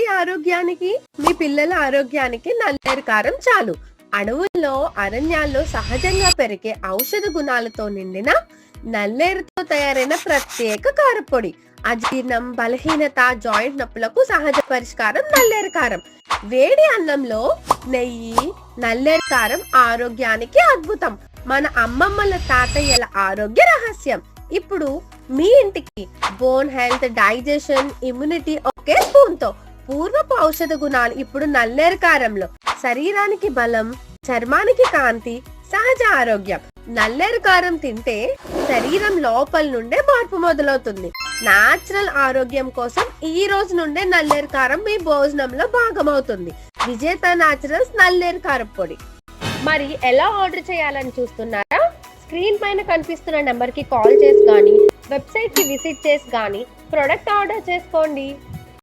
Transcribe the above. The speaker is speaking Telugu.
ఇంటి ఆరోగ్యానికి, మీ పిల్లల ఆరోగ్యానికి నల్లేరు కారం చాలు. అడవుల్లో, అరణ్యాల్లో సహజంగా పెరిగే ఔషధ గుణాలతో నిండిన నల్లేరుతో తయారైన ప్రత్యేక కారపొడి. అజీర్ణం, బలహీనత, జాయింట్ నొప్పులకు సహజ పరిష్కారం నల్లేరు కారం. వేడి అన్నంలో నెయ్యి, నల్లేరు కారం ఆరోగ్యానికి అద్భుతం. మన అమ్మమ్మల, తాతయ్యల ఆరోగ్య రహస్యం. ఇప్పుడు మీ ఇంటికి బోన్ హెల్త్, డైజెషన్, ఇమ్యూనిటీ ఒకే స్పూన్ తో. పూర్వపు ఔషధ గుణాలు ఇప్పుడు నల్లేరు కారంలో. శరీరానికి బలం, చర్మానికి కాంతి, సహజ ఆరోగ్యం. నల్లేరు కారం తింటే శరీరం లోపల నుండే మార్పు మొదలవుతుంది. నాచురల్ ఆరోగ్యం కోసం ఈ రోజు నుండే నల్లేరు కారం మీ భోజనంలో భాగమవుతుంది. విజేత న్యాచురల్స్ నల్లేరు కారం పొడి. మరి ఎలా ఆర్డర్ చేయాలని చూస్తున్నారా? స్క్రీన్ పైన కనిపిస్తున్న నెంబర్ కి కాల్ చేసి కానీ, వెబ్సైట్ కి విజిట్ చేసి కానీ ప్రొడక్ట్ ఆర్డర్ చేసుకోండి.